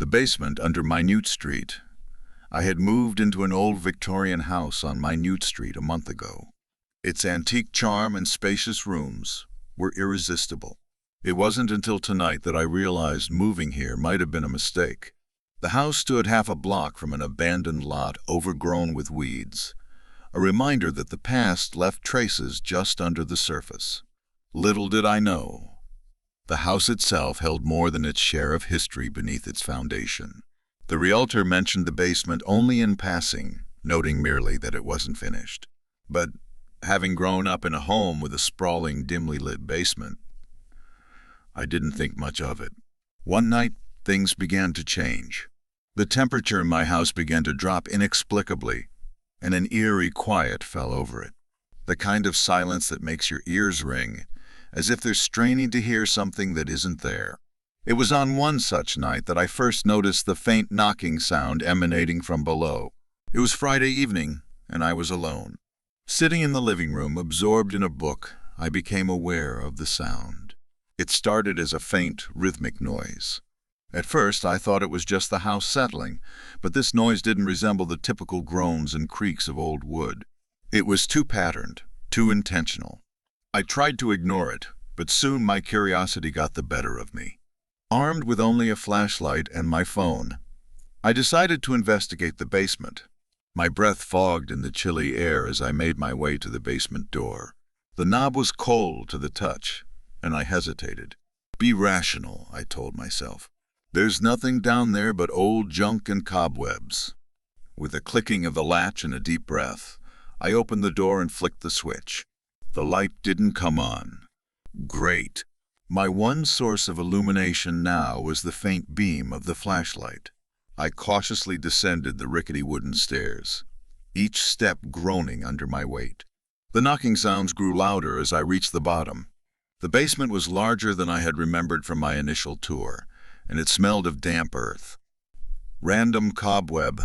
The basement under Minute Street. I had moved into an old Victorian house on Minute Street a month ago. Its antique charm and spacious rooms were irresistible. It wasn't until tonight that I realized moving here might have been a mistake. The house stood half a block from an abandoned lot overgrown with weeds, a reminder that the past left traces just under the surface. Little did I know, the house itself held more than its share of history beneath its foundation. The realtor mentioned the basement only in passing, noting merely that it wasn't finished. But having grown up in a home with a sprawling, dimly lit basement, I didn't think much of it. One night, things began to change. The temperature in my house began to drop inexplicably, and an eerie quiet fell over it. The kind of silence that makes your ears ring, as if they're straining to hear something that isn't there. It was on one such night that I first noticed the faint knocking sound emanating from below. It was Friday evening, and I was alone. Sitting in the living room, absorbed in a book, I became aware of the sound. It started as a faint, rhythmic noise. At first, I thought it was just the house settling, but this noise didn't resemble the typical groans and creaks of old wood. It was too patterned, too intentional. I tried to ignore it, but soon my curiosity got the better of me. Armed with only a flashlight and my phone, I decided to investigate the basement. My breath fogged in the chilly air as I made my way to the basement door. The knob was cold to the touch, and I hesitated. Be rational, I told myself. There's nothing down there but old junk and cobwebs. With a clicking of the latch and a deep breath, I opened the door and flicked the switch. The light didn't come on. Great. My one source of illumination now was the faint beam of the flashlight. I cautiously descended the rickety wooden stairs, each step groaning under my weight. The knocking sounds grew louder as I reached the bottom. The basement was larger than I had remembered from my initial tour, and it smelled of damp earth. Random cobweb,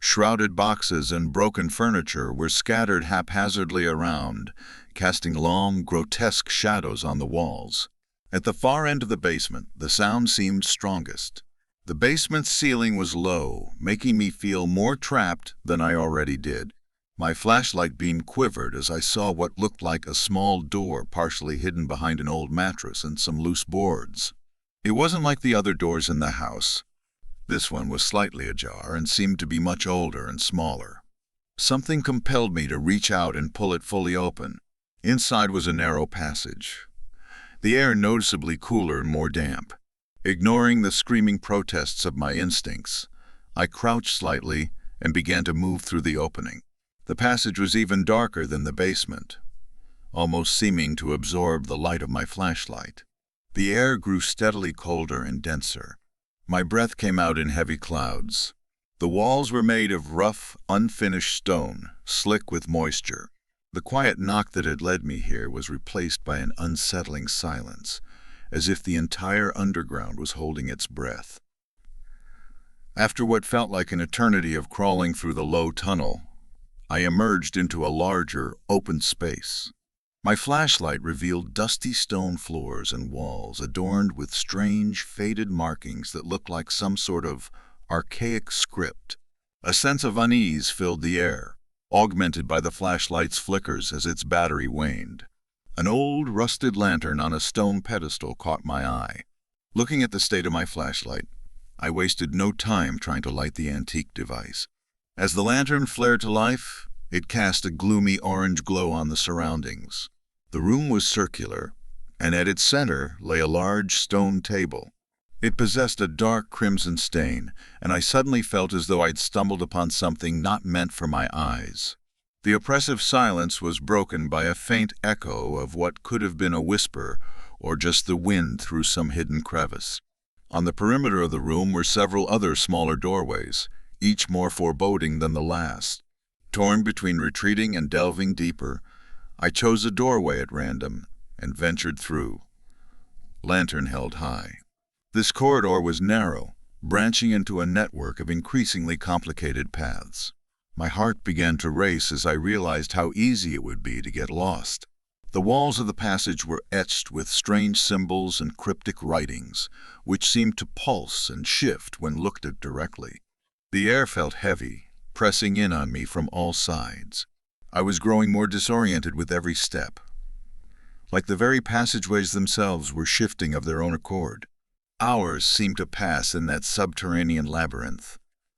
shrouded boxes, and broken furniture were scattered haphazardly around, casting long, grotesque shadows on the walls. At the far end of the basement, the sound seemed strongest. The basement's ceiling was low, making me feel more trapped than I already did. My flashlight beam quivered as I saw what looked like a small door partially hidden behind an old mattress and some loose boards. It wasn't like the other doors in the house. This one was slightly ajar and seemed to be much older and smaller. Something compelled me to reach out and pull it fully open. Inside was a narrow passage, the air noticeably cooler and more damp. Ignoring the screaming protests of my instincts, I crouched slightly and began to move through the opening. The passage was even darker than the basement, almost seeming to absorb the light of my flashlight. The air grew steadily colder and denser. My breath came out in heavy clouds. The walls were made of rough, unfinished stone, slick with moisture. The quiet knock that had led me here was replaced by an unsettling silence, as if the entire underground was holding its breath. After what felt like an eternity of crawling through the low tunnel, I emerged into a larger, open space. My flashlight revealed dusty stone floors and walls adorned with strange, faded markings that looked like some sort of archaic script. A sense of unease filled the air, augmented by the flashlight's flickers as its battery waned. An old, rusted lantern on a stone pedestal caught my eye. Looking at the state of my flashlight, I wasted no time trying to light the antique device. As the lantern flared to life, it cast a gloomy orange glow on the surroundings. The room was circular, and at its center lay a large stone table. It possessed a dark crimson stain, and I suddenly felt as though I'd stumbled upon something not meant for my eyes. The oppressive silence was broken by a faint echo of what could have been a whisper or just the wind through some hidden crevice. On the perimeter of the room were several other smaller doorways, each more foreboding than the last. Torn between retreating and delving deeper, I chose a doorway at random and ventured through, lantern held high. This corridor was narrow, branching into a network of increasingly complicated paths. My heart began to race as I realized how easy it would be to get lost. The walls of the passage were etched with strange symbols and cryptic writings, which seemed to pulse and shift when looked at directly. The air felt heavy, pressing in on me from all sides. I was growing more disoriented with every step, like the very passageways themselves were shifting of their own accord. Hours seemed to pass in that subterranean labyrinth.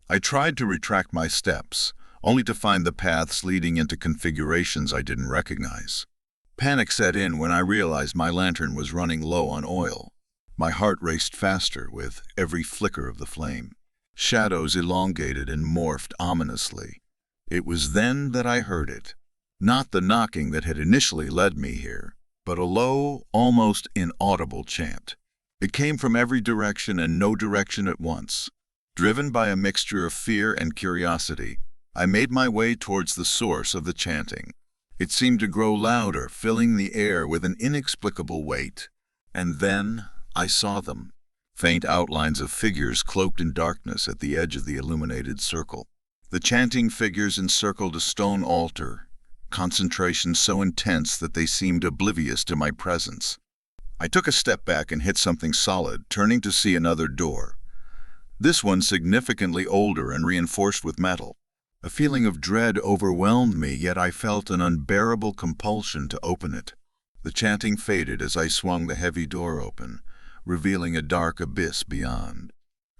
I tried to retract my steps, only to find the paths leading into configurations I didn't recognize. Panic set in when I realized my lantern was running low on oil. My heart raced faster with every flicker of the flame. Shadows elongated and morphed ominously. It was then that I heard it. Not the knocking that had initially led me here, but a low, almost inaudible chant. It came from every direction and no direction at once. Driven by a mixture of fear and curiosity, I made my way towards the source of the chanting. It seemed to grow louder, filling the air with an inexplicable weight. And then I saw them. Faint outlines of figures cloaked in darkness at the edge of the illuminated circle. The chanting figures encircled a stone altar, concentration so intense that they seemed oblivious to my presence. I took a step back and hit something solid, turning to see another door. This one significantly older and reinforced with metal. A feeling of dread overwhelmed me, yet I felt an unbearable compulsion to open it. The chanting faded as I swung the heavy door open, revealing a dark abyss beyond.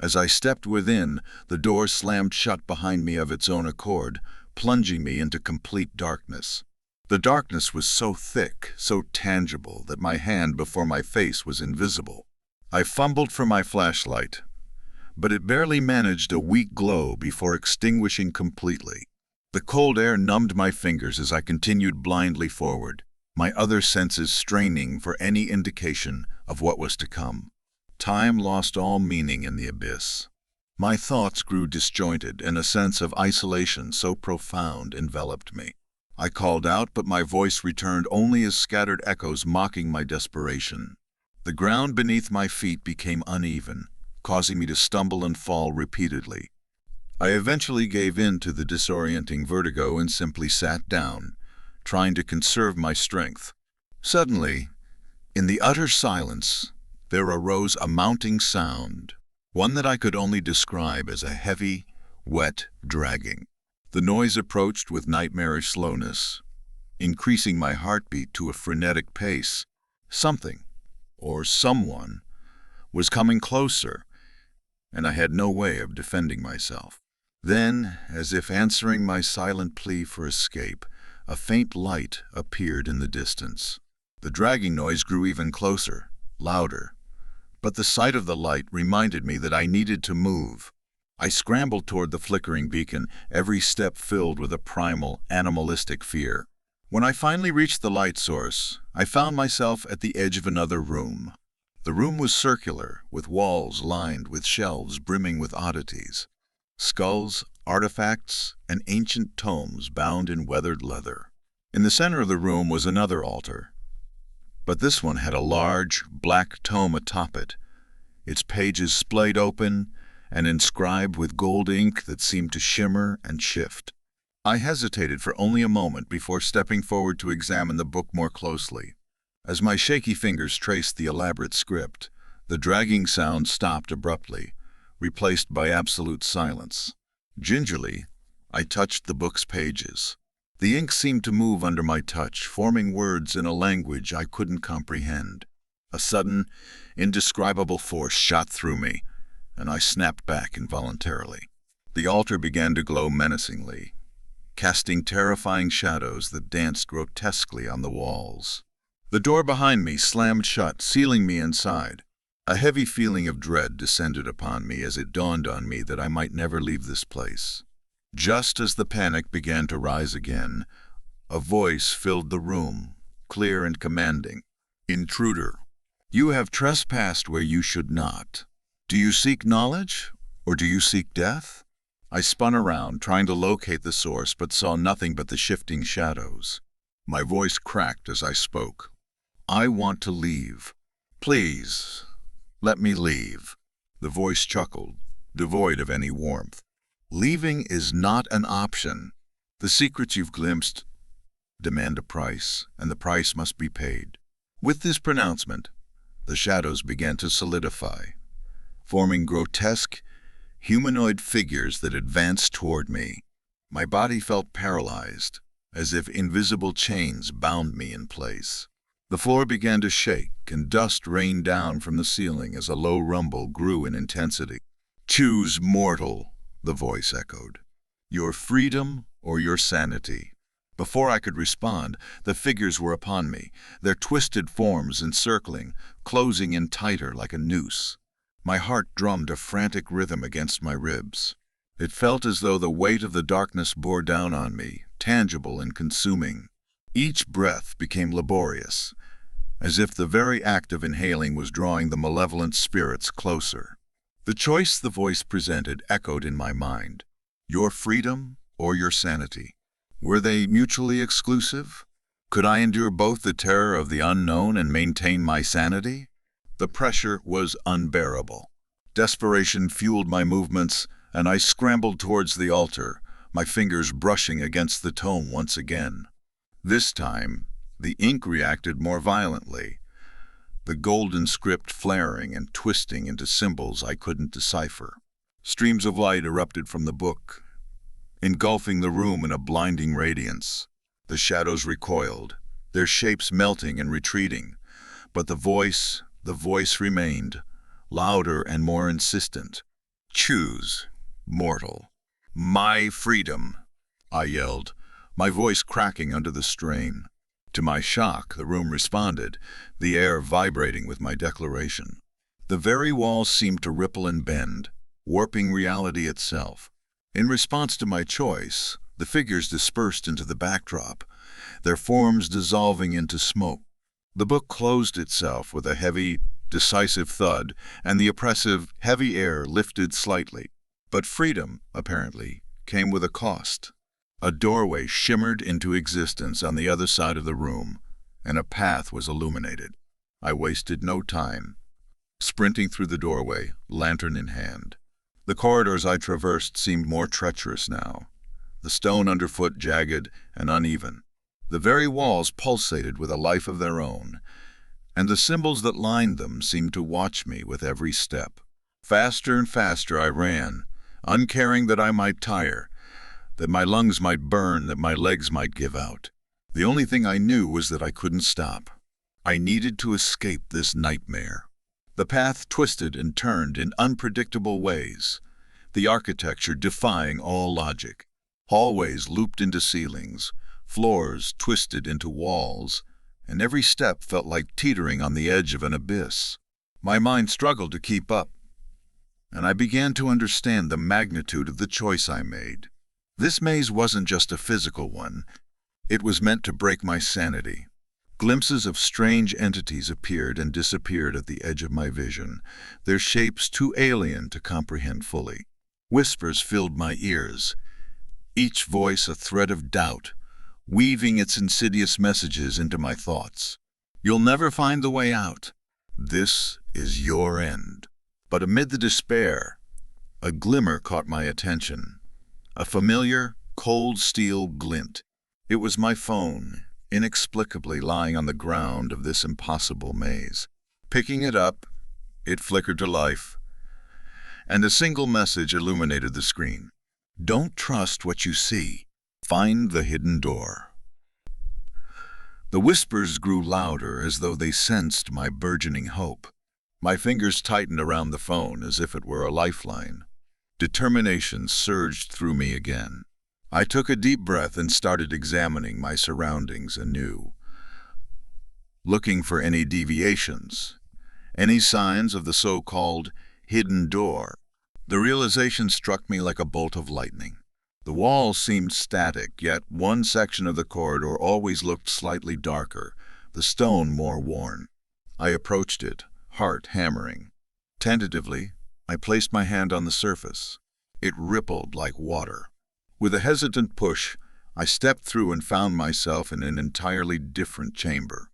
As I stepped within, the door slammed shut behind me of its own accord, plunging me into complete darkness. The darkness was so thick, so tangible, that my hand before my face was invisible. I fumbled for my flashlight, but it barely managed a weak glow before extinguishing completely. The cold air numbed my fingers as I continued blindly forward, my other senses straining for any indication of what was to come. Time lost all meaning in the abyss. My thoughts grew disjointed, and a sense of isolation so profound enveloped me. I called out, but my voice returned only as scattered echoes mocking my desperation. The ground beneath my feet became uneven, causing me to stumble and fall repeatedly. I eventually gave in to the disorienting vertigo and simply sat down, trying to conserve my strength. Suddenly, in the utter silence, there arose a mounting sound, one that I could only describe as a heavy, wet dragging. The noise approached with nightmarish slowness, increasing my heartbeat to a frenetic pace. Something, or someone, was coming closer, and I had no way of defending myself. Then, as if answering my silent plea for escape, a faint light appeared in the distance. The dragging noise grew even closer, louder, but the sight of the light reminded me that I needed to move. I scrambled toward the flickering beacon, every step filled with a primal, animalistic fear. When I finally reached the light source, I found myself at the edge of another room. The room was circular, with walls lined with shelves brimming with oddities. Skulls, artifacts, and ancient tomes bound in weathered leather. In the center of the room was another altar, but this one had a large, black tome atop it, its pages splayed open and inscribed with gold ink that seemed to shimmer and shift. I hesitated for only a moment before stepping forward to examine the book more closely. As my shaky fingers traced the elaborate script, the dragging sound stopped abruptly, replaced by absolute silence. Gingerly, I touched the book's pages. The ink seemed to move under my touch, forming words in a language I couldn't comprehend. A sudden, indescribable force shot through me, and I snapped back involuntarily. The altar began to glow menacingly, casting terrifying shadows that danced grotesquely on the walls. The door behind me slammed shut, sealing me inside. A heavy feeling of dread descended upon me as it dawned on me that I might never leave this place. Just as the panic began to rise again, a voice filled the room, clear and commanding. "Intruder, you have trespassed where you should not. Do you seek knowledge, or do you seek death?" I spun around, trying to locate the source, but saw nothing but the shifting shadows. My voice cracked as I spoke. "I want to leave. Please, let me leave." The voice chuckled, devoid of any warmth. "Leaving is not an option. The secrets you've glimpsed, Demand a price, and the price must be paid. With this pronouncement, the shadows began to solidify, forming grotesque, humanoid figures that advanced toward me. My body felt paralyzed, as if invisible chains bound me in place. The floor began to shake, and dust rained down from the ceiling as a low rumble grew in intensity. "Choose, mortal," the voice echoed. "Your freedom or your sanity." Before I could respond, the figures were upon me, their twisted forms encircling, closing in tighter like a noose. My heart drummed a frantic rhythm against my ribs. It felt as though the weight of the darkness bore down on me, tangible and consuming. Each breath became laborious, as if the very act of inhaling was drawing the malevolent spirits closer. The choice the voice presented echoed in my mind. Your freedom or your sanity? Were they mutually exclusive? Could I endure both the terror of the unknown and maintain my sanity? The pressure was unbearable. Desperation fueled my movements, and I scrambled towards the altar, my fingers brushing against the tome once again. This time, the ink reacted more violently, the golden script flaring and twisting into symbols I couldn't decipher. Streams of light erupted from the book, engulfing the room in a blinding radiance. The shadows recoiled, their shapes melting and retreating, but the voice remained, louder and more insistent. "Choose, mortal." "My freedom," I yelled, my voice cracking under the strain. To my shock, the room responded, the air vibrating with my declaration. The very walls seemed to ripple and bend, warping reality itself. In response to my choice, the figures dispersed into the backdrop, their forms dissolving into smoke. The book closed itself with a heavy, decisive thud, and the oppressive, heavy air lifted slightly. But freedom, apparently, came with a cost. A doorway shimmered into existence on the other side of the room, and a path was illuminated. I wasted no time, sprinting through the doorway, lantern in hand. The corridors I traversed seemed more treacherous now, the stone underfoot jagged and uneven. The very walls pulsated with a life of their own, and the symbols that lined them seemed to watch me with every step. Faster and faster I ran, uncaring that I might tire, that my lungs might burn, that my legs might give out. The only thing I knew was that I couldn't stop. I needed to escape this nightmare. The path twisted and turned in unpredictable ways, the architecture defying all logic. Hallways looped into ceilings, floors twisted into walls, and every step felt like teetering on the edge of an abyss. My mind struggled to keep up, and I began to understand the magnitude of the choice I made. This maze wasn't just a physical one. It was meant to break my sanity. Glimpses of strange entities appeared and disappeared at the edge of my vision, their shapes too alien to comprehend fully. Whispers filled my ears, each voice a thread of doubt, weaving its insidious messages into my thoughts. "You'll never find the way out. This is your end." But amid the despair, a glimmer caught my attention, a familiar, cold steel glint. It was my phone, inexplicably lying on the ground of this impossible maze. Picking it up, it flickered to life, and a single message illuminated the screen. "Don't trust what you see. Find the hidden door." The whispers grew louder as though they sensed my burgeoning hope. My fingers tightened around the phone as if it were a lifeline. Determination surged through me again. I took a deep breath and started examining my surroundings anew, looking for any deviations, any signs of the so-called hidden door. The realization struck me like a bolt of lightning. The walls seemed static, yet one section of the corridor always looked slightly darker, the stone more worn. I approached it, heart hammering. Tentatively, I placed my hand on the surface. It rippled like water. With a hesitant push, I stepped through and found myself in an entirely different chamber.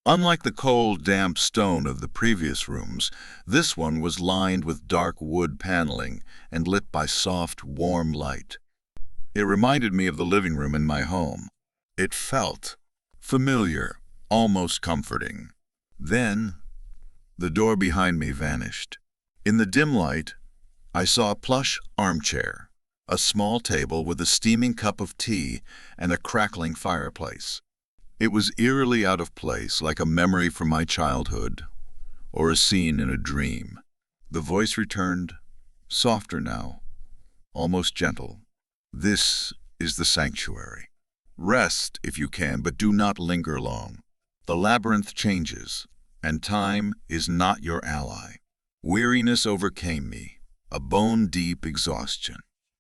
Unlike the cold, damp stone of the previous rooms, this one was lined with dark wood paneling and lit by soft, warm light. It reminded me of the living room in my home, It felt familiar, almost comforting. Then, the door behind me vanished. In the dim light, I saw a plush armchair, a small table with a steaming cup of tea and a crackling fireplace. It was eerily out of place, like a memory from my childhood, or a scene in a dream. The voice returned, softer now, almost gentle. This is the sanctuary. Rest if you can, but do not linger long. The labyrinth changes, and time is not your ally. Weariness overcame me, a bone-deep exhaustion.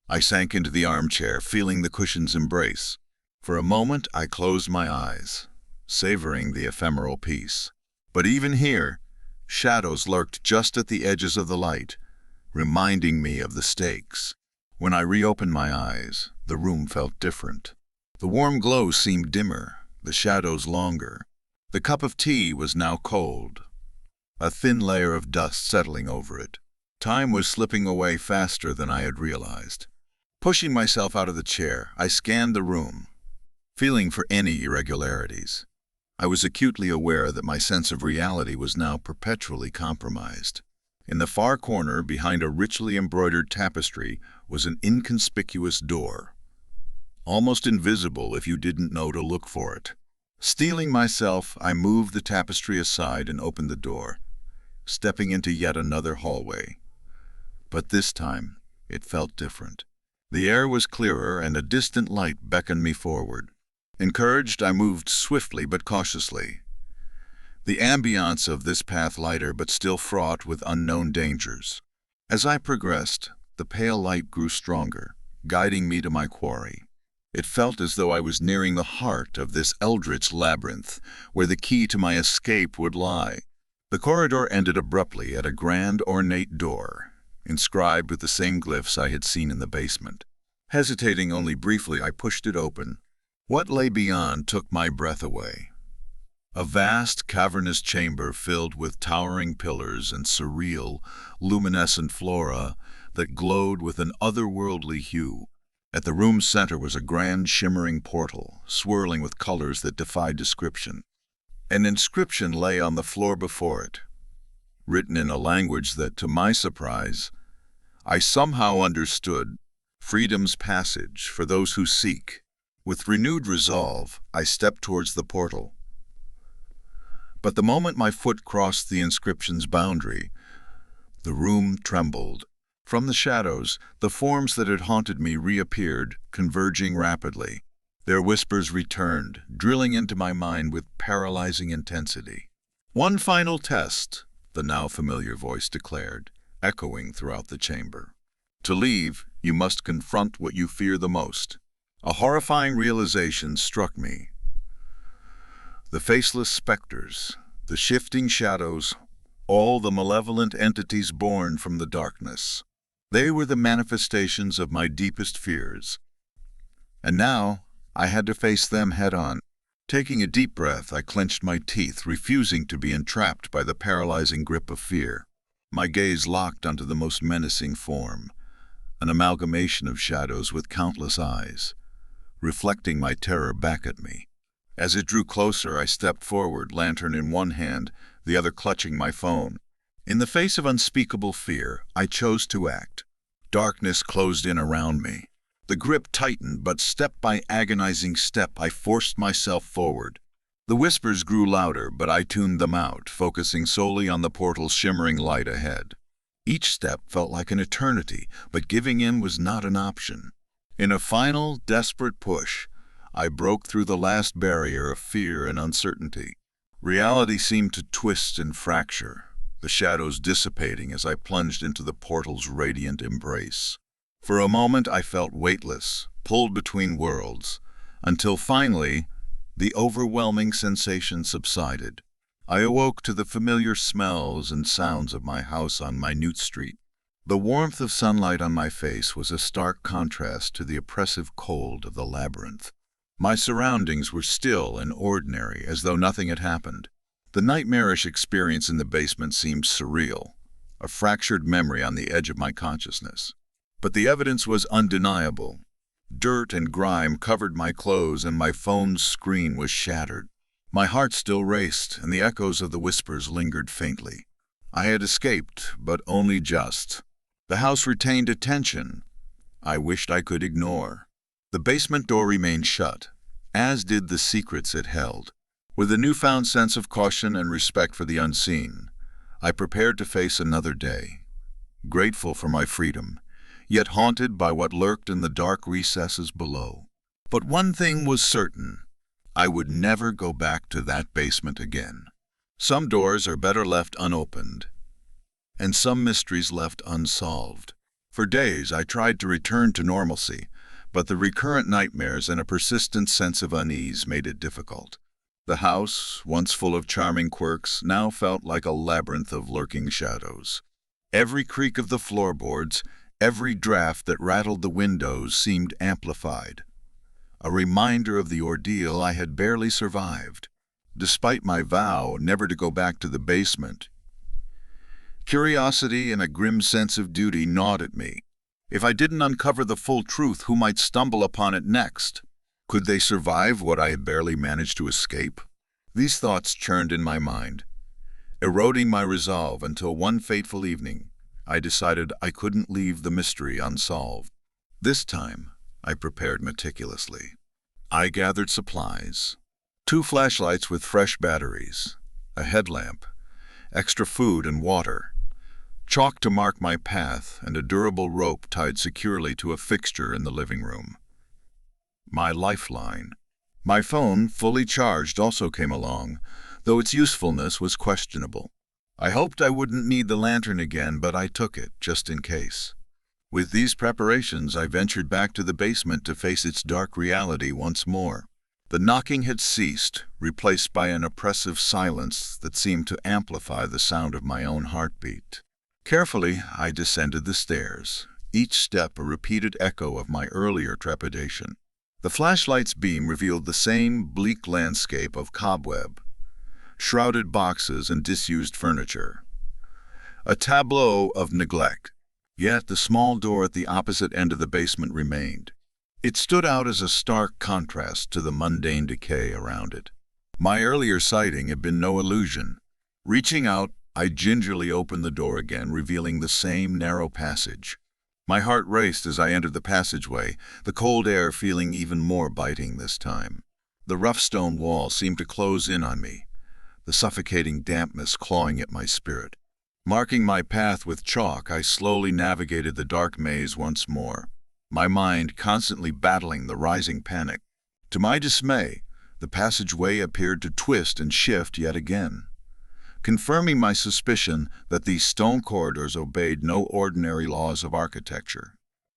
I sank into the armchair, feeling the cushion's embrace. For a moment, I closed my eyes, savoring the ephemeral peace. But even here, shadows lurked just at the edges of the light, reminding me of the stakes. When I reopened my eyes, the room felt different. The warm glow seemed dimmer, the shadows longer. The cup of tea was now cold, a thin layer of dust settling over it. Time was slipping away faster than I had realized. Pushing myself out of the chair, I scanned the room, feeling for any irregularities. I was acutely aware that my sense of reality was now perpetually compromised. In the far corner, behind a richly embroidered tapestry, was an inconspicuous door, almost invisible if you didn't know to look for it. Steeling myself, I moved the tapestry aside and opened the door, stepping into yet another hallway. But this time, it felt different. The air was clearer, and a distant light beckoned me forward. Encouraged, I moved swiftly but cautiously. The ambience of this path lighter but still fraught with unknown dangers. As I progressed, the pale light grew stronger, guiding me to my quarry. It felt as though I was nearing the heart of this eldritch labyrinth, where the key to my escape would lie. The corridor ended abruptly at a grand, ornate door, inscribed with the same glyphs I had seen in the basement. Hesitating only briefly, I pushed it open. What lay beyond took my breath away. A vast, cavernous chamber filled with towering pillars and surreal, luminescent flora that glowed with an otherworldly hue. At the room's center was a grand, shimmering portal, swirling with colors that defied description. An inscription lay on the floor before it, written in a language that, to my surprise, I somehow understood: freedom's passage for those who seek. With renewed resolve, I stepped towards the portal. But the moment my foot crossed the inscription's boundary, the room trembled. From the shadows, the forms that had haunted me reappeared, converging rapidly. Their whispers returned, drilling into my mind with paralyzing intensity. "One final test," the now familiar voice declared, echoing throughout the chamber. "To leave, you must confront what you fear the most." A horrifying realization struck me. The faceless specters, the shifting shadows, all the malevolent entities born from the darkness. They were the manifestations of my deepest fears. And now I had to face them head-on. Taking a deep breath, I clenched my teeth, refusing to be entrapped by the paralyzing grip of fear. My gaze locked onto the most menacing form, an amalgamation of shadows with countless eyes, reflecting my terror back at me. As it drew closer, I stepped forward, lantern in one hand, the other clutching my phone. In the face of unspeakable fear, I chose to act. Darkness closed in around me. The grip tightened, but step by agonizing step, I forced myself forward. The whispers grew louder, but I tuned them out, focusing solely on the portal's shimmering light ahead. Each step felt like an eternity, but giving in was not an option. In a final, desperate push, I broke through the last barrier of fear and uncertainty. Reality seemed to twist and fracture, the shadows dissipating as I plunged into the portal's radiant embrace. For a moment I felt weightless, pulled between worlds, until finally, the overwhelming sensation subsided. I awoke to the familiar smells and sounds of my house on Minute Street. The warmth of sunlight on my face was a stark contrast to the oppressive cold of the labyrinth. My surroundings were still and ordinary, as though nothing had happened. The nightmarish experience in the basement seemed surreal, a fractured memory on the edge of my consciousness. But the evidence was undeniable. Dirt and grime covered my clothes and my phone's screen was shattered. My heart still raced and the echoes of the whispers lingered faintly. I had escaped, but only just. The house retained a tension I wished I could ignore. The basement door remained shut, as did the secrets it held. With a newfound sense of caution and respect for the unseen, I prepared to face another day, grateful for my freedom, yet haunted by what lurked in the dark recesses below. But one thing was certain: I would never go back to that basement again. Some doors are better left unopened, and some mysteries left unsolved. For days I tried to return to normalcy, but the recurrent nightmares and a persistent sense of unease made it difficult. The house, once full of charming quirks, now felt like a labyrinth of lurking shadows. Every creak of the floorboards, every draft that rattled the windows seemed amplified, a reminder of the ordeal I had barely survived. Despite my vow never to go back to the basement, curiosity and a grim sense of duty gnawed at me. If I didn't uncover the full truth, who might stumble upon it next? Could they survive what I had barely managed to escape? These thoughts churned in my mind, eroding my resolve until one fateful evening, I decided I couldn't leave the mystery unsolved. This time, I prepared meticulously. I gathered supplies: 2 flashlights with fresh batteries, a headlamp, extra food and water, chalk to mark my path, and a durable rope tied securely to a fixture in the living room. My lifeline. My phone, fully charged, also came along, though its usefulness was questionable. I hoped I wouldn't need the lantern again, but I took it, just in case. With these preparations, I ventured back to the basement to face its dark reality once more. The knocking had ceased, replaced by an oppressive silence that seemed to amplify the sound of my own heartbeat. Carefully, I descended the stairs, each step a repeated echo of my earlier trepidation. The flashlight's beam revealed the same bleak landscape of cobweb, shrouded boxes and disused furniture, a tableau of neglect. Yet the small door at the opposite end of the basement remained. It stood out as a stark contrast to the mundane decay around it. My earlier sighting had been no illusion. Reaching out, I gingerly opened the door again, revealing the same narrow passage. My heart raced as I entered the passageway, the cold air feeling even more biting this time. The rough stone wall seemed to close in on me, the suffocating dampness clawing at my spirit. Marking my path with chalk, I slowly navigated the dark maze once more, my mind constantly battling the rising panic. To my dismay, the passageway appeared to twist and shift yet again, confirming my suspicion that these stone corridors obeyed no ordinary laws of architecture.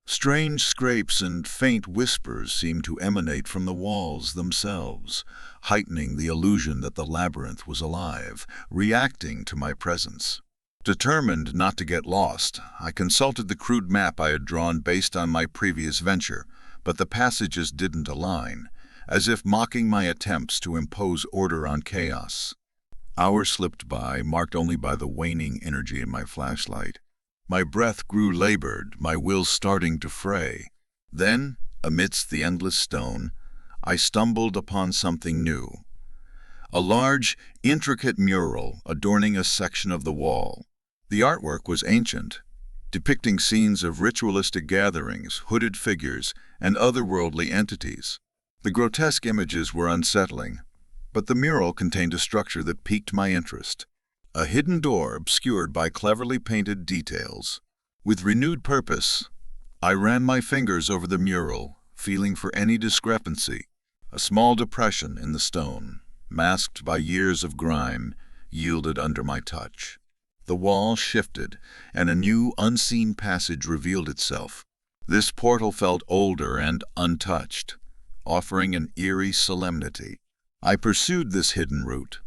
Strange scrapes and faint whispers seemed to emanate from the walls themselves, heightening the illusion that the labyrinth was alive, reacting to my presence. Determined not to get lost, I consulted the crude map I had drawn based on my previous venture, but the passages didn't align, as if mocking my attempts to impose order on chaos. Hours slipped by, marked only by the waning energy in my flashlight. My breath grew labored, my will starting to fray. Then, amidst the endless stone, I stumbled upon something new. A large, intricate mural adorning a section of the wall. The artwork was ancient, depicting scenes of ritualistic gatherings, hooded figures, and otherworldly entities. The grotesque images were unsettling, but the mural contained a structure that piqued my interest. A hidden door obscured by cleverly painted details. With renewed purpose, I ran my fingers over the mural, feeling for any discrepancy. A small depression in the stone, masked by years of grime, yielded under my touch. The wall shifted, and a new, unseen passage revealed itself. This portal felt older and untouched, offering an eerie solemnity. I pursued this hidden route,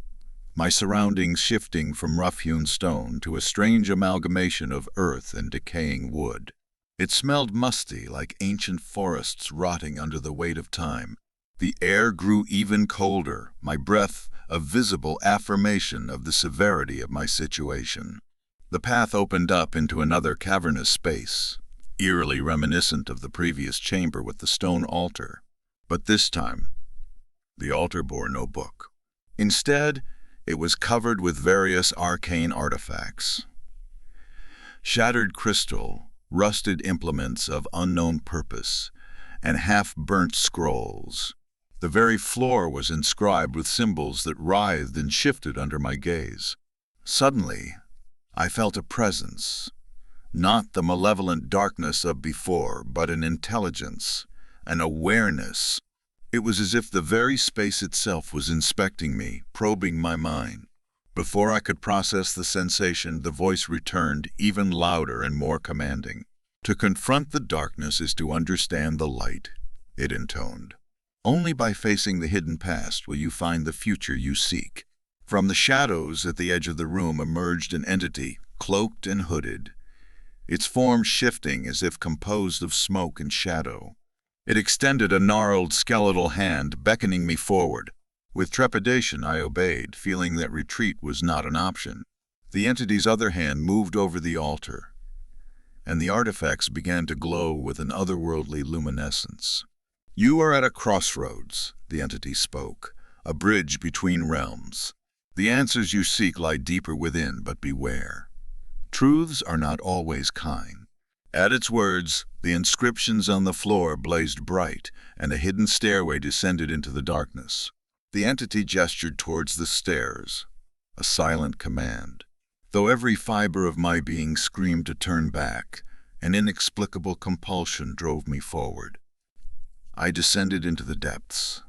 my surroundings shifting from rough-hewn stone to a strange amalgamation of earth and decaying wood. It smelled musty, like ancient forests rotting under the weight of time. The air grew even colder, my breath a visible affirmation of the severity of my situation. The path opened up into another cavernous space, eerily reminiscent of the previous chamber with the stone altar. But this time, the altar bore no book. Instead, it was covered with various arcane artifacts. Shattered crystal, rusted implements of unknown purpose, and half-burnt scrolls. The very floor was inscribed with symbols that writhed and shifted under my gaze. Suddenly, I felt a presence, not the malevolent darkness of before, but an intelligence, an awareness. It was as if the very space itself was inspecting me, probing my mind. Before I could process the sensation, the voice returned, even louder and more commanding. "To confront the darkness is to understand the light," it intoned. "Only by facing the hidden past will you find the future you seek." From the shadows at the edge of the room emerged an entity, cloaked and hooded, its form shifting as if composed of smoke and shadow. It extended a gnarled skeletal hand, beckoning me forward. With trepidation, I obeyed, feeling that retreat was not an option. The entity's other hand moved over the altar, and the artifacts began to glow with an otherworldly luminescence. "You are at a crossroads," the entity spoke, "a bridge between realms. The answers you seek lie deeper within, but beware. Truths are not always kind." At its words, the inscriptions on the floor blazed bright, and a hidden stairway descended into the darkness. The entity gestured towards the stairs, a silent command. Though every fiber of my being screamed to turn back, an inexplicable compulsion drove me forward. I descended into the depths,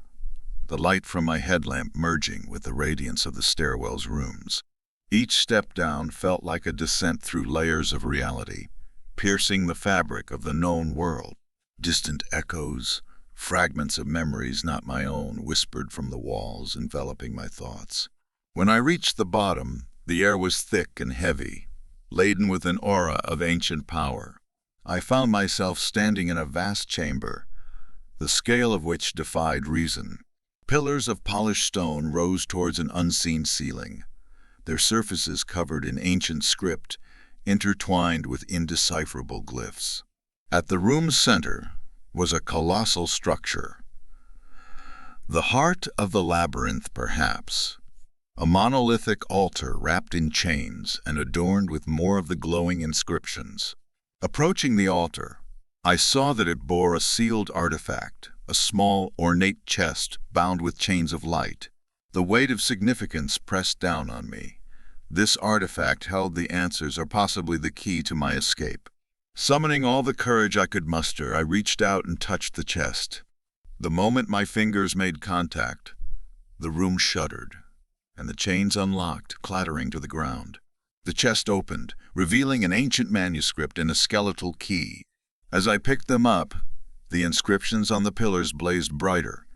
the light from my headlamp merging with the radiance of the stairwell's rooms. Each step down felt like a descent through layers of reality, piercing the fabric of the known world. Distant echoes, fragments of memories not my own, whispered from the walls, enveloping my thoughts. When I reached the bottom, the air was thick and heavy, laden with an aura of ancient power. I found myself standing in a vast chamber, the scale of which defied reason. Pillars of polished stone rose towards an unseen ceiling, their surfaces covered in ancient script, intertwined with indecipherable glyphs. At the room's center was a colossal structure, the heart of the labyrinth, perhaps, a monolithic altar wrapped in chains and adorned with more of the glowing inscriptions. Approaching the altar, I saw that it bore a sealed artifact, a small, ornate chest bound with chains of light. The weight of significance pressed down on me. This artifact held the answers, or possibly the key to my escape. Summoning all the courage I could muster, I reached out and touched the chest. The moment my fingers made contact, the room shuddered, and the chains unlocked, clattering to the ground. The chest opened, revealing an ancient manuscript and a skeletal key. As I picked them up, the inscriptions on the pillars blazed brighter,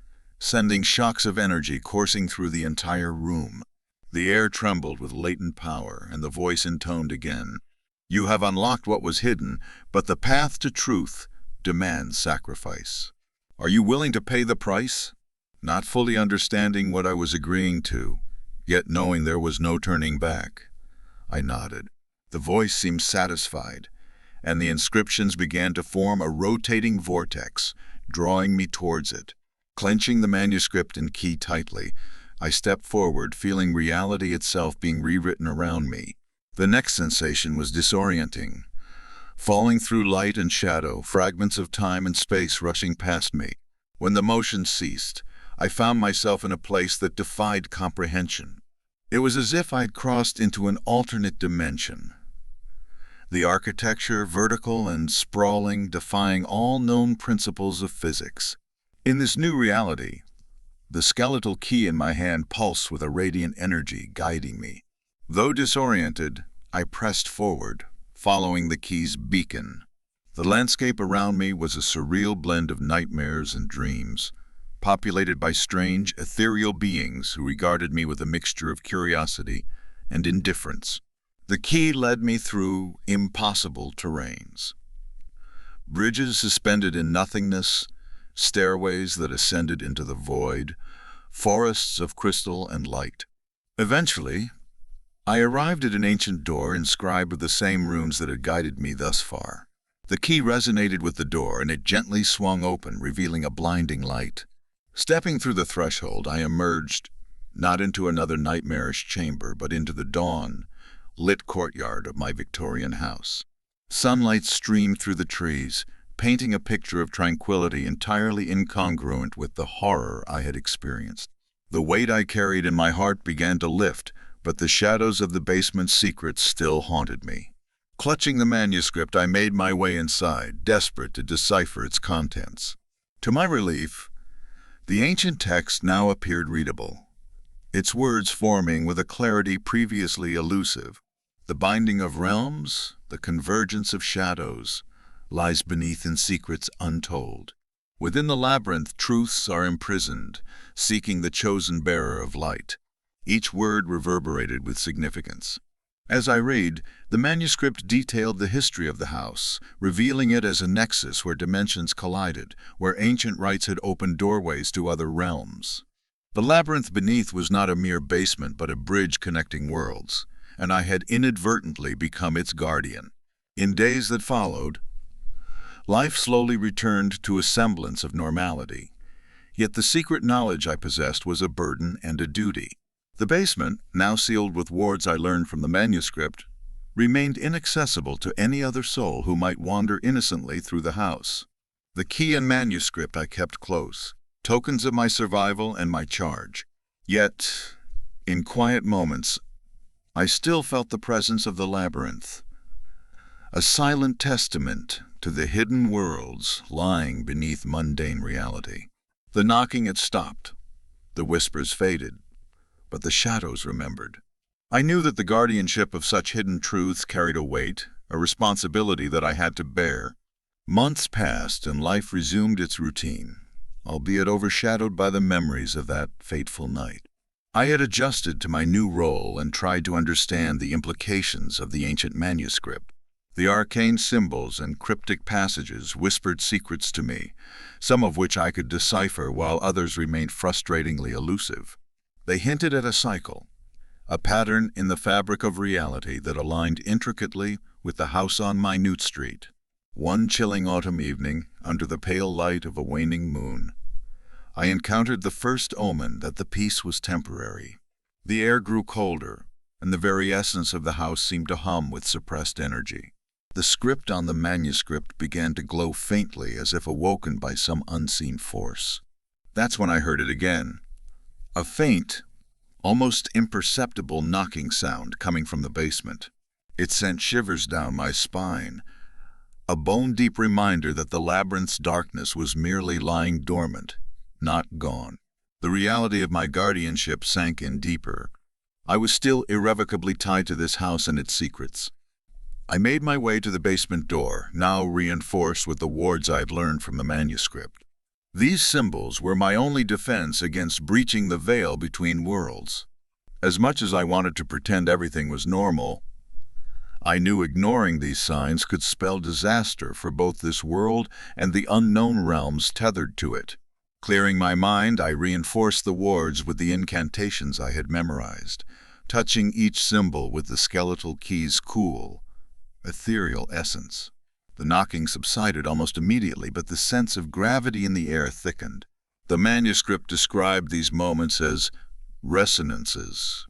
sending shocks of energy coursing through the entire room. The air trembled with latent power, and the voice intoned again, "You have unlocked what was hidden, but the path to truth demands sacrifice. Are you willing to pay the price?" Not fully understanding what I was agreeing to, yet knowing there was no turning back, I nodded. The voice seemed satisfied, and the inscriptions began to form a rotating vortex, drawing me towards it. Clenching the manuscript and key tightly, I stepped forward, feeling reality itself being rewritten around me. The next sensation was disorienting. Falling through light and shadow, fragments of time and space rushing past me. When the motion ceased, I found myself in a place that defied comprehension. It was as if I'd crossed into an alternate dimension. The architecture, vertical and sprawling, defying all known principles of physics. In this new reality, the skeletal key in my hand pulsed with a radiant energy guiding me. Though disoriented, I pressed forward, following the key's beacon. The landscape around me was a surreal blend of nightmares and dreams, populated by strange, ethereal beings who regarded me with a mixture of curiosity and indifference. The key led me through impossible terrains. Bridges suspended in nothingness, stairways that ascended into the void, forests of crystal and light. Eventually, I arrived at an ancient door inscribed with the same runes that had guided me thus far. The key resonated with the door, and it gently swung open, revealing a blinding light. Stepping through the threshold, I emerged, not into another nightmarish chamber, but into the dawn-lit courtyard of my Victorian house. Sunlight streamed through the trees, painting a picture of tranquility entirely incongruent with the horror I had experienced. The weight I carried in my heart began to lift, but the shadows of the basement's secrets still haunted me. Clutching the manuscript, I made my way inside, desperate to decipher its contents. To my relief, the ancient text now appeared readable, its words forming with a clarity previously elusive. The binding of realms, the convergence of shadows, lies beneath in secrets untold. Within the labyrinth, truths are imprisoned, seeking the chosen bearer of light. Each word reverberated with significance. As I read, the manuscript detailed the history of the house, revealing it as a nexus where dimensions collided, where ancient rites had opened doorways to other realms. The labyrinth beneath was not a mere basement but a bridge connecting worlds, and I had inadvertently become its guardian. In days that followed, life slowly returned to a semblance of normality. Yet the secret knowledge I possessed was a burden and a duty. The basement, now sealed with wards I learned from the manuscript, remained inaccessible to any other soul who might wander innocently through the house. The key and manuscript I kept close, tokens of my survival and my charge. Yet, in quiet moments, I still felt the presence of the labyrinth, a silent testament to the hidden worlds lying beneath mundane reality. The knocking had stopped, the whispers faded, but the shadows remembered. I knew that the guardianship of such hidden truths carried a weight, a responsibility that I had to bear. Months passed and life resumed its routine, albeit overshadowed by the memories of that fateful night. I had adjusted to my new role and tried to understand the implications of the ancient manuscript. The arcane symbols and cryptic passages whispered secrets to me, some of which I could decipher while others remained frustratingly elusive. They hinted at a cycle, a pattern in the fabric of reality that aligned intricately with the house on Minute Street. One chilling autumn evening, under the pale light of a waning moon, I encountered the first omen that the peace was temporary. The air grew colder, and the very essence of the house seemed to hum with suppressed energy. The script on the manuscript began to glow faintly as if awoken by some unseen force. That's when I heard it again. A faint, almost imperceptible knocking sound coming from the basement. It sent shivers down my spine, a bone-deep reminder that the labyrinth's darkness was merely lying dormant, not gone. The reality of my guardianship sank in deeper. I was still irrevocably tied to this house and its secrets. I made my way to the basement door, now reinforced with the wards I'd learned from the manuscript. These symbols were my only defense against breaching the veil between worlds. As much as I wanted to pretend everything was normal, I knew ignoring these signs could spell disaster for both this world and the unknown realms tethered to it. Clearing my mind, I reinforced the wards with the incantations I had memorized, touching each symbol with the skeletal key's cool, ethereal essence. The knocking subsided almost immediately, but the sense of gravity in the air thickened. The manuscript described these moments as resonances,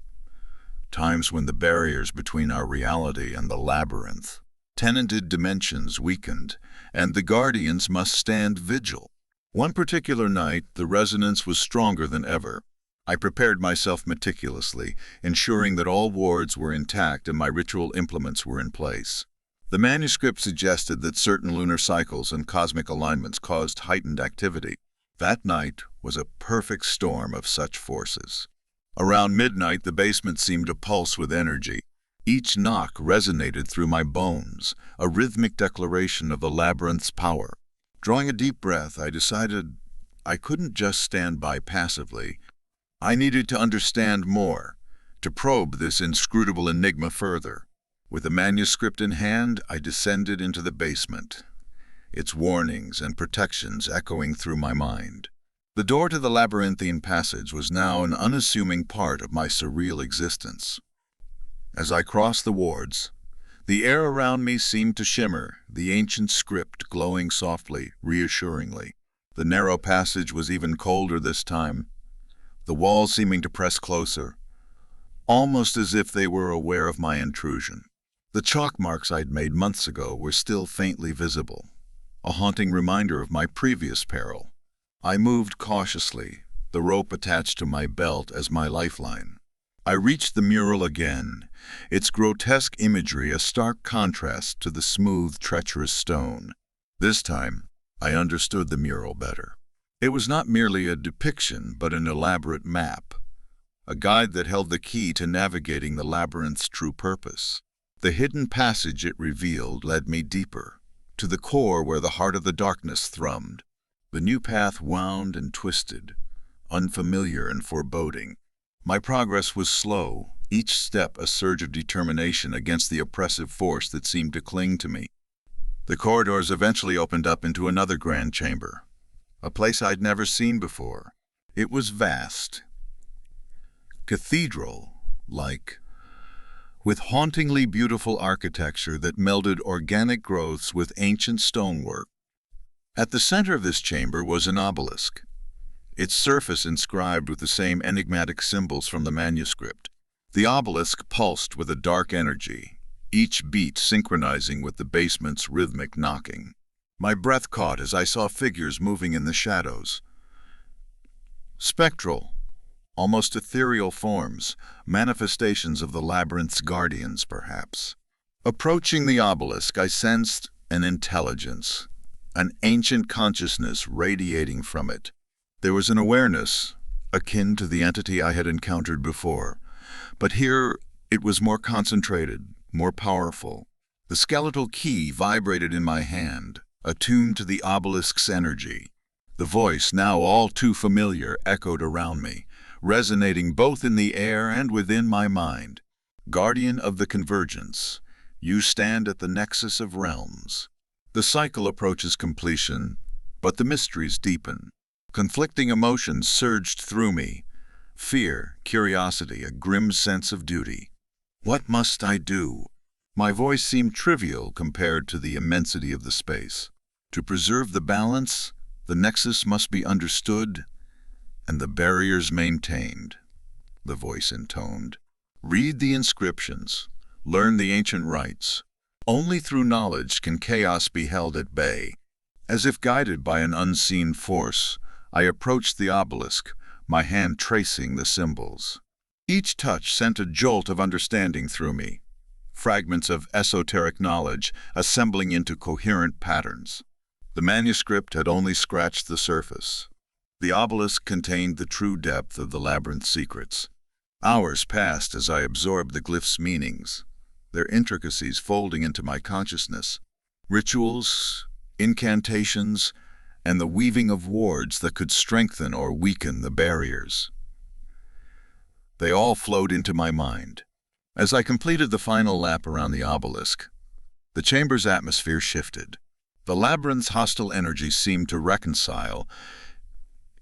times when the barriers between our reality and the labyrinth, tenanted dimensions weakened, and the guardians must stand vigil. One particular night, the resonance was stronger than ever. I prepared myself meticulously, ensuring that all wards were intact and my ritual implements were in place. The manuscript suggested that certain lunar cycles and cosmic alignments caused heightened activity. That night was a perfect storm of such forces. Around midnight, the basement seemed to pulse with energy. Each knock resonated through my bones, a rhythmic declaration of the labyrinth's power. Drawing a deep breath, I decided I couldn't just stand by passively. I needed to understand more, to probe this inscrutable enigma further. With the manuscript in hand, I descended into the basement, its warnings and protections echoing through my mind. The door to the labyrinthine passage was now an unassuming part of my surreal existence. As I crossed the wards, The air around me seemed to shimmer, the ancient script glowing softly, reassuringly. The narrow passage was even colder this time, the walls seeming to press closer, almost as if they were aware of my intrusion. The chalk marks I'd made months ago were still faintly visible, a haunting reminder of my previous peril. I moved cautiously, the rope attached to my belt as my lifeline. I reached the mural again, its grotesque imagery a stark contrast to the smooth, treacherous stone. This time, I understood the mural better. It was not merely a depiction, but an elaborate map, a guide that held the key to navigating the labyrinth's true purpose. The hidden passage it revealed led me deeper, to the core where the heart of the darkness thrummed. The new path wound and twisted, unfamiliar and foreboding. My progress was slow, each step a surge of determination against the oppressive force that seemed to cling to me. The corridors eventually opened up into another grand chamber, a place I'd never seen before. It was vast, cathedral-like, with hauntingly beautiful architecture that melded organic growths with ancient stonework. At the center of this chamber was an obelisk, its surface inscribed with the same enigmatic symbols from the manuscript. The obelisk pulsed with a dark energy, each beat synchronizing with the basement's rhythmic knocking. My breath caught as I saw figures moving in the shadows. Spectral, almost ethereal forms, manifestations of the labyrinth's guardians, perhaps. Approaching the obelisk, I sensed an intelligence, an ancient consciousness radiating from it. There was an awareness, akin to the entity I had encountered before, but here it was more concentrated, more powerful. The skeletal key vibrated in my hand, attuned to the obelisk's energy. The voice, now all too familiar, echoed around me, resonating both in the air and within my mind. Guardian of the convergence, you stand at the nexus of realms. The cycle approaches completion, but the mysteries deepen. Conflicting emotions surged through me. Fear, curiosity, a grim sense of duty. What must I do? My voice seemed trivial compared to the immensity of the space. To preserve the balance, the nexus must be understood, and the barriers maintained. The voice intoned. Read the inscriptions. Learn the ancient rites. Only through knowledge can chaos be held at bay. As if guided by an unseen force, I approached the obelisk, my hand tracing the symbols. Each touch sent a jolt of understanding through me, fragments of esoteric knowledge assembling into coherent patterns. The manuscript had only scratched the surface. The obelisk contained the true depth of the labyrinth's secrets. Hours passed as I absorbed the glyphs' meanings, their intricacies folding into my consciousness. Rituals, incantations, and the weaving of wards that could strengthen or weaken the barriers. They all flowed into my mind. As I completed the final lap around the obelisk, the chamber's atmosphere shifted. The labyrinth's hostile energy seemed to reconcile,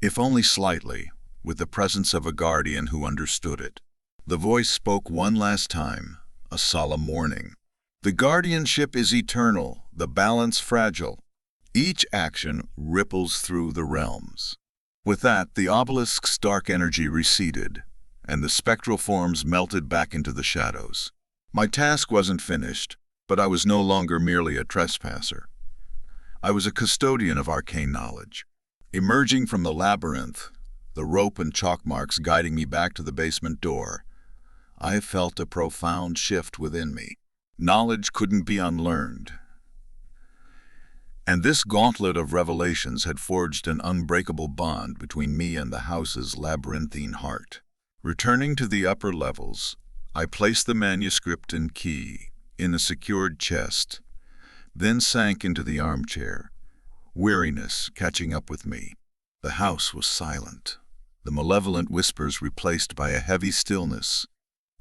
if only slightly, with the presence of a guardian who understood it. The voice spoke one last time, a solemn warning. The guardianship is eternal, the balance fragile. Each action ripples through the realms. With that, the obelisk's dark energy receded, and the spectral forms melted back into the shadows. My task wasn't finished, but I was no longer merely a trespasser. I was a custodian of arcane knowledge. Emerging from the labyrinth, the rope and chalk marks guiding me back to the basement door, I felt a profound shift within me. Knowledge couldn't be unlearned. And this gauntlet of revelations had forged an unbreakable bond between me and the house's labyrinthine heart. Returning to the upper levels, I placed the manuscript and key in a secured chest, then sank into the armchair, weariness catching up with me. The house was silent, the malevolent whispers replaced by a heavy stillness.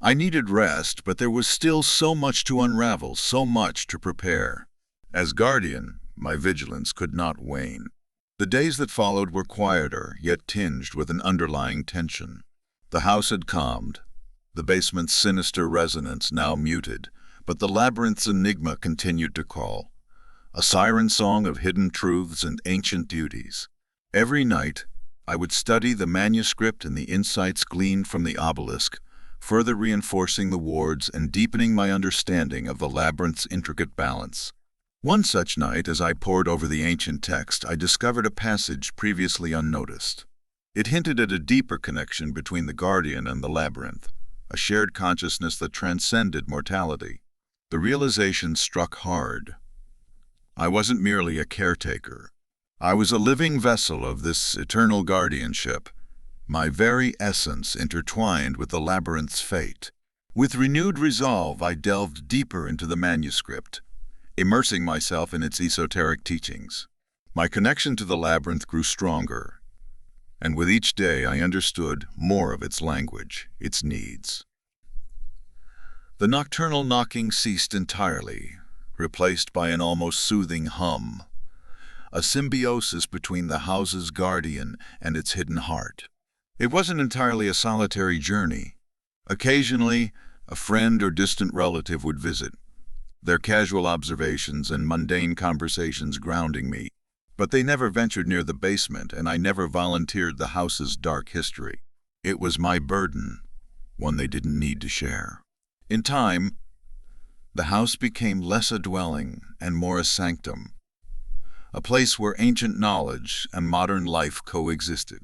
I needed rest, but there was still so much to unravel, so much to prepare. As guardian, my vigilance could not wane. The days that followed were quieter, yet tinged with an underlying tension. The house had calmed, the basement's sinister resonance now muted, But the labyrinth's enigma continued to call, a siren song of hidden truths and ancient duties. Every night, I would study the manuscript and the insights gleaned from the obelisk, further reinforcing the wards and deepening my understanding of the labyrinth's intricate balance. One such night, as I pored over the ancient text, I discovered a passage previously unnoticed. It hinted at a deeper connection between the Guardian and the labyrinth, a shared consciousness that transcended mortality. The realization struck hard. I wasn't merely a caretaker. I was a living vessel of this eternal guardianship, my very essence intertwined with the labyrinth's fate. With renewed resolve, I delved deeper into the manuscript, immersing myself in its esoteric teachings. My connection to the labyrinth grew stronger, and with each day I understood more of its language, its needs. The nocturnal knocking ceased entirely, replaced by an almost soothing hum, a symbiosis between the house's guardian and its hidden heart. It wasn't entirely a solitary journey. Occasionally, a friend or distant relative would visit, their casual observations and mundane conversations grounding me. But they never ventured near the basement, and I never volunteered the house's dark history. It was my burden, one they didn't need to share. In time, the house became less a dwelling and more a sanctum, a place where ancient knowledge and modern life coexisted.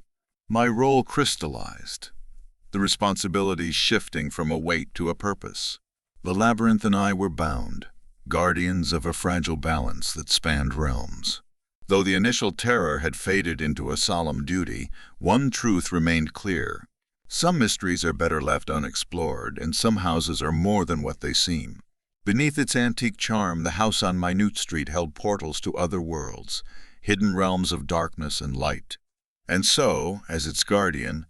My role crystallized, the responsibilities shifting from a weight to a purpose. The labyrinth and I were bound, guardians of a fragile balance that spanned realms. Though the initial terror had faded into a solemn duty, one truth remained clear. Some mysteries are better left unexplored, and some houses are more than what they seem. Beneath its antique charm, the house on Minute Street held portals to other worlds, hidden realms of darkness and light. And so, as its guardian,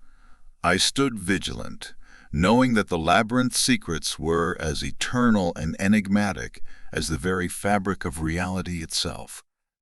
I stood vigilant, knowing that the labyrinth's secrets were as eternal and enigmatic as the very fabric of reality itself.